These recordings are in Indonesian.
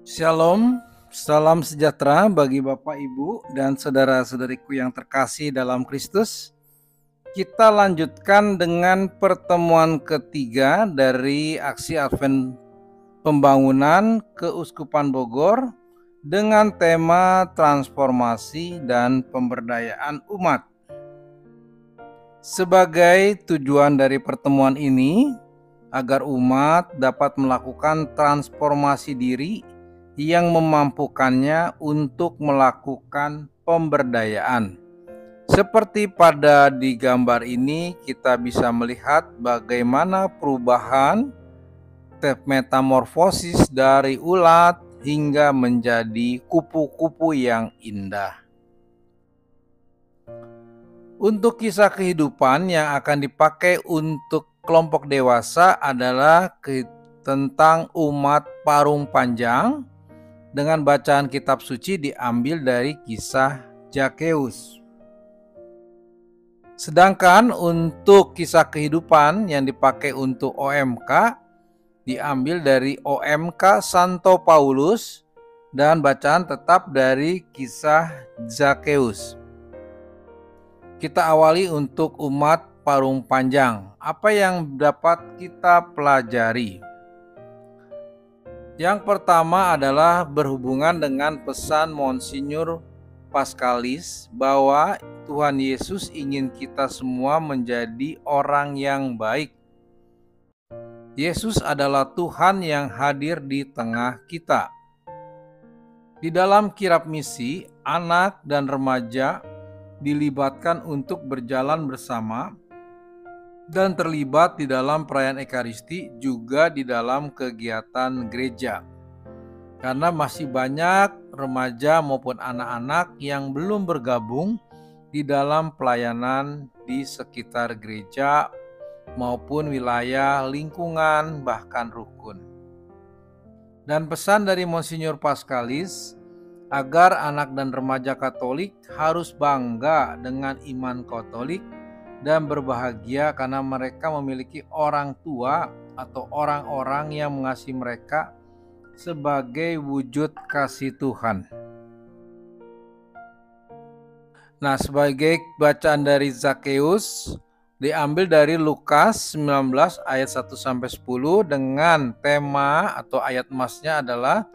Shalom, salam sejahtera bagi Bapak, Ibu, dan saudara-saudariku yang terkasih dalam Kristus. Kita lanjutkan dengan pertemuan ketiga dari Aksi Advent Pembangunan Keuskupan Bogor dengan tema transformasi dan pemberdayaan umat. Sebagai tujuan dari pertemuan ini, agar umat dapat melakukan transformasi diri yang memampukannya untuk melakukan pemberdayaan. Seperti pada di gambar ini, kita bisa melihat bagaimana perubahan metamorfosis dari ulat hingga menjadi kupu-kupu yang indah. Untuk kisah kehidupan yang akan dipakai untuk kelompok dewasa adalah tentang umat parung panjang, dengan bacaan kitab suci diambil dari kisah Zakheus. Sedangkan untuk kisah kehidupan yang dipakai untuk OMK diambil dari OMK Santo Paulus dan bacaan tetap dari kisah Zakheus. Kita awali untuk umat parung panjang. Apa yang dapat kita pelajari? Yang pertama adalah berhubungan dengan pesan Monsinyur Pascalis bahwa Tuhan Yesus ingin kita semua menjadi orang yang baik. Yesus adalah Tuhan yang hadir di tengah kita. Di dalam kirab misi, anak dan remaja dilibatkan untuk berjalan bersama dan terlibat di dalam perayaan Ekaristi, juga di dalam kegiatan gereja. Karena masih banyak remaja maupun anak-anak yang belum bergabung di dalam pelayanan di sekitar gereja maupun wilayah lingkungan bahkan rukun. Dan pesan dari Monsinyur Pascalis agar anak dan remaja Katolik harus bangga dengan iman Katolik dan berbahagia karena mereka memiliki orang tua atau orang-orang yang mengasihi mereka sebagai wujud kasih Tuhan. Nah, sebagai bacaan dari Zakheus diambil dari Lukas 19 ayat 1-10 dengan tema atau ayat emasnya adalah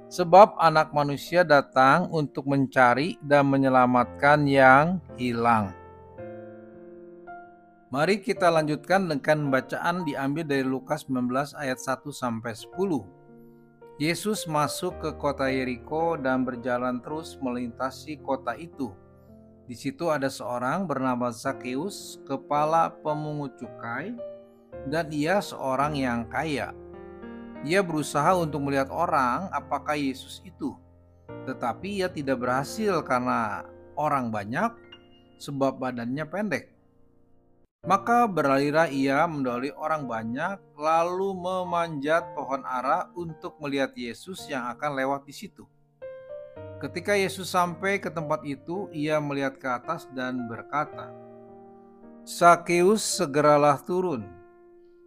sebab anak manusia datang untuk mencari dan menyelamatkan yang hilang. Mari kita lanjutkan dengan bacaan diambil dari Lukas 19 ayat 1-10. Yesus masuk ke kota Yeriko dan berjalan terus melintasi kota itu. Di situ ada seorang bernama Zakheus, kepala pemungut cukai, dan ia seorang yang kaya. Ia berusaha untuk melihat orang apakah Yesus itu, tetapi ia tidak berhasil karena orang banyak, sebab badannya pendek. Maka berlarilah ia mendahului orang banyak, lalu memanjat pohon ara untuk melihat Yesus yang akan lewat di situ. Ketika Yesus sampai ke tempat itu, ia melihat ke atas dan berkata, "Zakheus, segeralah turun,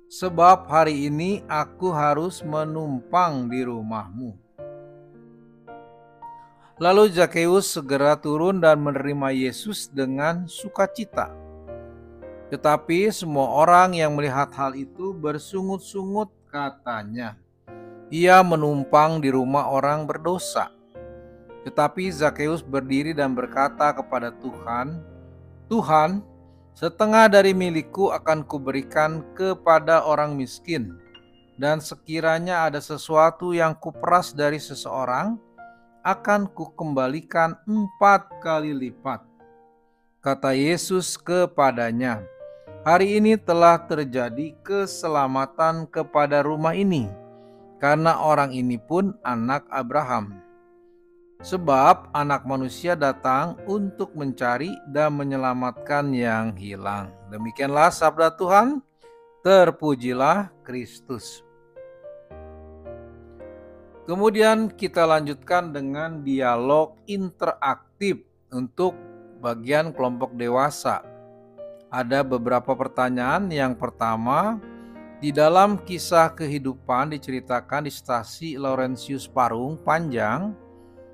sebab hari ini aku harus menumpang di rumahmu." Lalu Zakheus segera turun dan menerima Yesus dengan sukacita. Tetapi semua orang yang melihat hal itu bersungut-sungut, katanya, "Ia menumpang di rumah orang berdosa." Tetapi Zakheus berdiri dan berkata kepada Tuhan, "Tuhan, setengah dari milikku akan kuberikan kepada orang miskin, dan sekiranya ada sesuatu yang kuperas dari seseorang, akan kukembalikan 4 kali lipat." Kata Yesus kepadanya, "Hari ini telah terjadi keselamatan kepada rumah ini, karena orang ini pun anak Abraham. Sebab anak manusia datang untuk mencari dan menyelamatkan yang hilang." Demikianlah sabda Tuhan. Terpujilah Kristus. Kemudian kita lanjutkan dengan dialog interaktif untuk bagian kelompok dewasa. Ada beberapa pertanyaan. Yang pertama, Di dalam kisah kehidupan diceritakan di stasi Laurentius Parung Panjang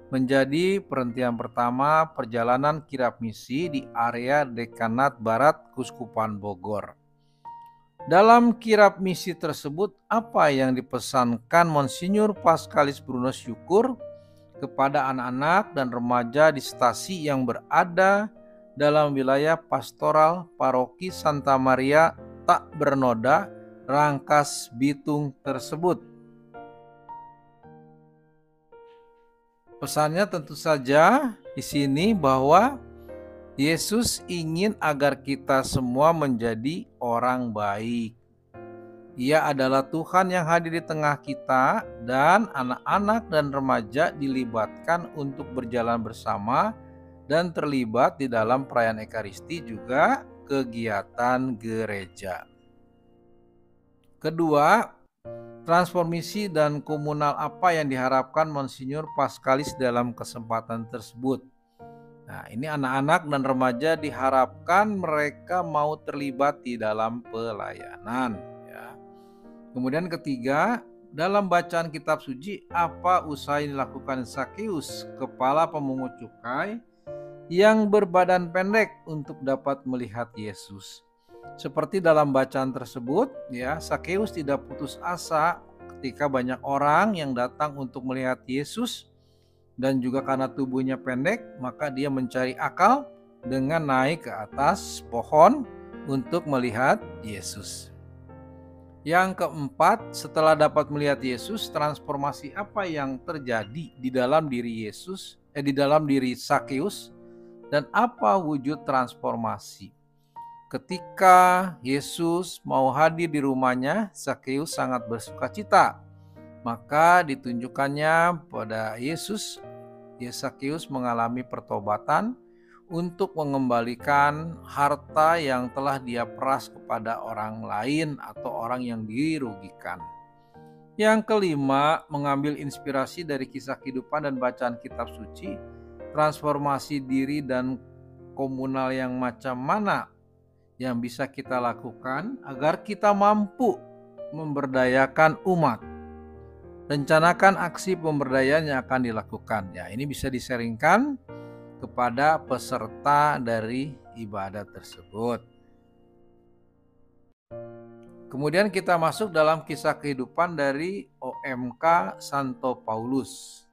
menjadi perhentian pertama perjalanan kirab misi di area Dekanat Barat Kuskupan Bogor. Dalam kirab misi tersebut, apa yang dipesankan Monsinyur Paskalis Bruno Syukur kepada anak-anak dan remaja di stasi yang berada dalam wilayah pastoral Paroki Santa Maria Tak Bernoda, Rangkas Bitung tersebut? Pesannya tentu saja di sini bahwa Yesus ingin agar kita semua menjadi orang baik. Ia adalah Tuhan yang hadir di tengah kita, dan anak-anak dan remaja dilibatkan untuk berjalan bersama dan terlibat di dalam perayaan Ekaristi juga kegiatan gereja. Kedua, transformasi dan komunal apa yang diharapkan Monsinyur Paskalis dalam kesempatan tersebut? Nah, ini anak-anak dan remaja diharapkan mereka mau terlibat di dalam pelayanan. Ya. Kemudian ketiga, dalam bacaan kitab suci, apa usaha yang dilakukan Sakeus, kepala pemungut cukai, yang berbadan pendek untuk dapat melihat Yesus? Seperti dalam bacaan tersebut, ya, Sakeus tidak putus asa ketika banyak orang yang datang untuk melihat Yesus, dan juga karena tubuhnya pendek, maka dia mencari akal dengan naik ke atas pohon untuk melihat Yesus. Yang keempat, setelah dapat melihat Yesus, transformasi apa yang terjadi di dalam diri Yesus, di dalam diri Sakeus, dan apa wujud transformasi? Ketika Yesus mau hadir di rumahnya, Sakeus sangat bersukacita. Maka ditunjukkannya pada Yesus, Sakeus mengalami pertobatan untuk mengembalikan harta yang telah dia peras kepada orang lain atau orang yang dirugikan. Yang kelima, mengambil inspirasi dari kisah kehidupan dan bacaan kitab suci, transformasi diri dan komunal yang macam mana yang bisa kita lakukan agar kita mampu memberdayakan umat. Rencanakan aksi pemberdayaan yang akan dilakukan. Ya, ini bisa diseringkan kepada peserta dari ibadah tersebut. Kemudian kita masuk dalam kisah kehidupan dari OMK Santo Paulus.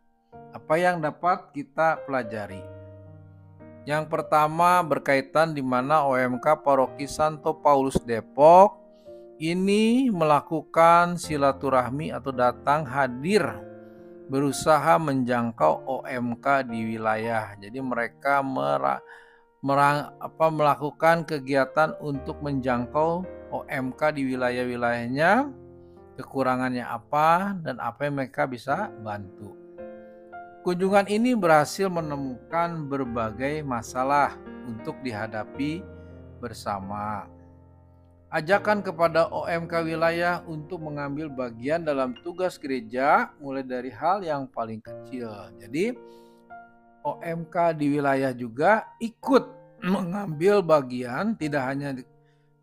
Apa yang dapat kita pelajari? Yang pertama berkaitan di mana OMK Paroki Santo Paulus Depok ini melakukan silaturahmi atau datang hadir berusaha menjangkau OMK di wilayah. Jadi mereka melakukan kegiatan untuk menjangkau OMK di wilayah-wilayahnya, kekurangannya apa dan apa yang mereka bisa bantu. Kunjungan ini berhasil menemukan berbagai masalah untuk dihadapi bersama. Ajakan kepada OMK wilayah untuk mengambil bagian dalam tugas gereja mulai dari hal yang paling kecil. Jadi OMK di wilayah juga ikut mengambil bagian tidak hanya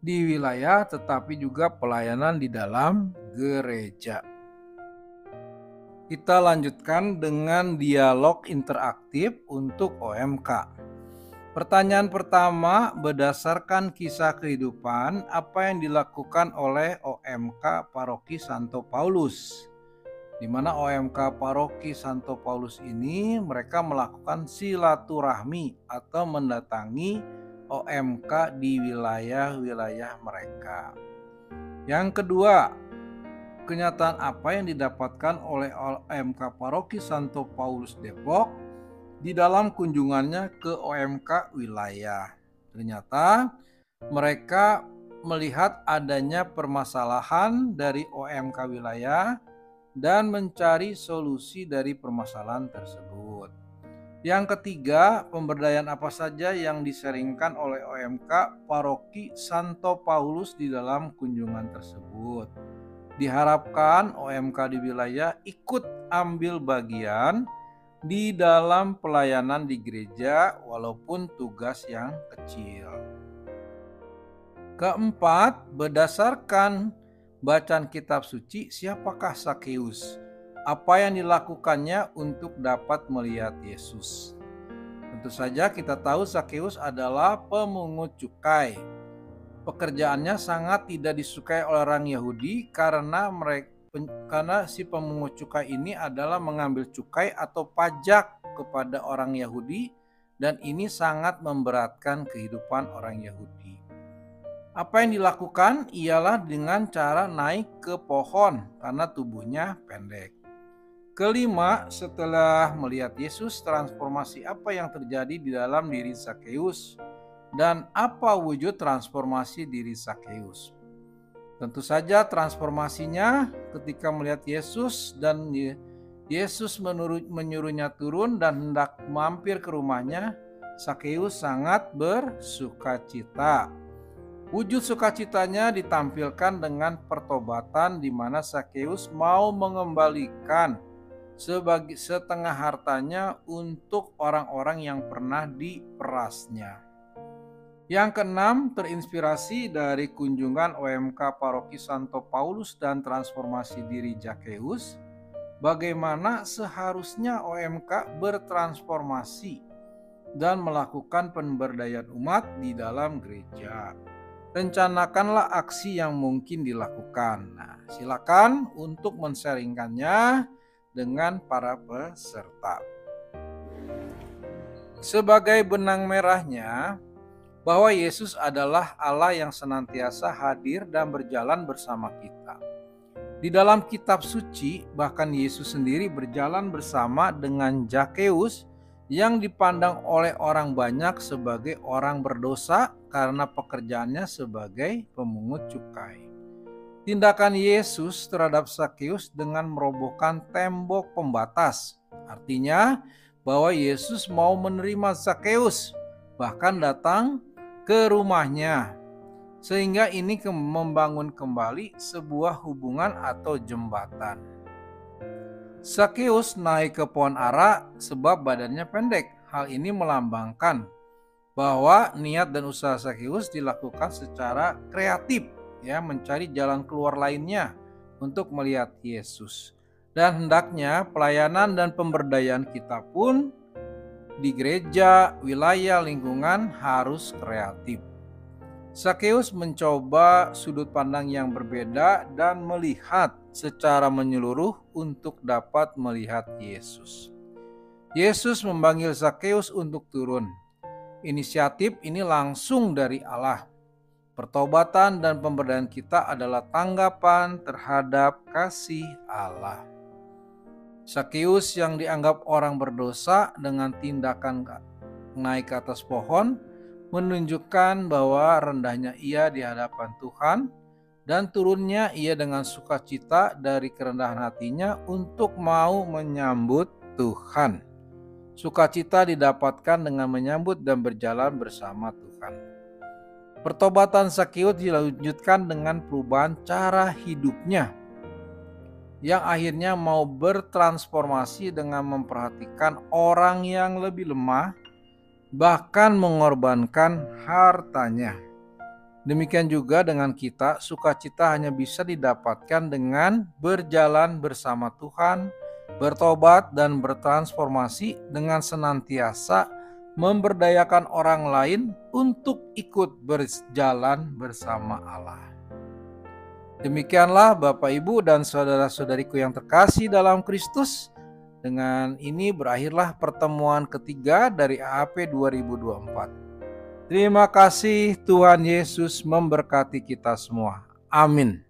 di wilayah tetapi juga pelayanan di dalam gereja. Kita lanjutkan dengan dialog interaktif untuk OMK. Pertanyaan pertama, berdasarkan kisah kehidupan, apa yang dilakukan oleh OMK Paroki Santo Paulus? Di mana OMK Paroki Santo Paulus ini mereka melakukan silaturahmi atau mendatangi OMK di wilayah-wilayah mereka. Yang kedua, kenyataan apa yang didapatkan oleh OMK Paroki Santo Paulus Depok di dalam kunjungannya ke OMK wilayah? Ternyata mereka melihat adanya permasalahan dari OMK wilayah dan mencari solusi dari permasalahan tersebut. Yang ketiga, pemberdayaan apa saja yang diseringkan oleh OMK Paroki Santo Paulus di dalam kunjungan tersebut? Diharapkan OMK di wilayah ikut ambil bagian di dalam pelayanan di gereja walaupun tugas yang kecil. Keempat, berdasarkan bacaan kitab suci, siapakah Sakeus? Apa yang dilakukannya untuk dapat melihat Yesus? Tentu saja kita tahu Sakeus adalah pemungut cukai. Pekerjaannya sangat tidak disukai oleh orang Yahudi karena si pemungut cukai ini adalah mengambil cukai atau pajak kepada orang Yahudi, dan ini sangat memberatkan kehidupan orang Yahudi. Apa yang dilakukan ialah dengan cara naik ke pohon karena tubuhnya pendek. Kelima, setelah melihat Yesus, transformasi apa yang terjadi di dalam diri Sakeus dan apa wujud transformasi diri Sakeus? Tentu saja transformasinya ketika melihat Yesus dan Yesus menyuruhnya turun dan hendak mampir ke rumahnya, Sakeus sangat bersukacita. Wujud sukacitanya ditampilkan dengan pertobatan di mana Sakeus mau mengembalikan setengah hartanya untuk orang-orang yang pernah diperasnya. Yang keenam, terinspirasi dari kunjungan OMK Paroki Santo Paulus dan transformasi diri Sakeus, bagaimana seharusnya OMK bertransformasi dan melakukan pemberdayaan umat di dalam gereja. Rencanakanlah aksi yang mungkin dilakukan. Nah, silakan untuk men-sharingkannya dengan para peserta. Sebagai benang merahnya, bahwa Yesus adalah Allah yang senantiasa hadir dan berjalan bersama kita. Di dalam kitab suci, bahkan Yesus sendiri berjalan bersama dengan Sakeus yang dipandang oleh orang banyak sebagai orang berdosa karena pekerjaannya sebagai pemungut cukai. Tindakan Yesus terhadap Sakeus dengan merobohkan tembok pembatas, artinya bahwa Yesus mau menerima Sakeus, bahkan datang ke rumahnya, sehingga ini membangun kembali sebuah hubungan atau jembatan. Sakeus naik ke pohon ara sebab badannya pendek. Hal ini melambangkan bahwa niat dan usaha Sakeus dilakukan secara kreatif, mencari jalan keluar lainnya untuk melihat Yesus. Dan hendaknya pelayanan dan pemberdayaan kita pun di gereja, wilayah, lingkungan harus kreatif. Sakeus mencoba sudut pandang yang berbeda dan melihat secara menyeluruh untuk dapat melihat Yesus. Yesus memanggil Sakeus untuk turun. Inisiatif ini langsung dari Allah. Pertobatan dan pemberdayaan kita adalah tanggapan terhadap kasih Allah. Sakeus yang dianggap orang berdosa dengan tindakan naik ke atas pohon menunjukkan bahwa rendahnya ia di hadapan Tuhan dan turunnya ia dengan sukacita dari kerendahan hatinya untuk mau menyambut Tuhan. Sukacita didapatkan dengan menyambut dan berjalan bersama Tuhan. Pertobatan Sakeus dilanjutkan dengan perubahan cara hidupnya, yang akhirnya mau bertransformasi dengan memperhatikan orang yang lebih lemah, bahkan mengorbankan hartanya. Demikian juga dengan kita, sukacita hanya bisa didapatkan dengan berjalan bersama Tuhan, bertobat dan bertransformasi dengan senantiasa memberdayakan orang lain untuk ikut berjalan bersama Allah. Demikianlah Bapak Ibu dan saudara-saudariku yang terkasih dalam Kristus. Dengan ini berakhirlah pertemuan ketiga dari AAP 2024. Terima kasih, Tuhan Yesus memberkati kita semua. Amin.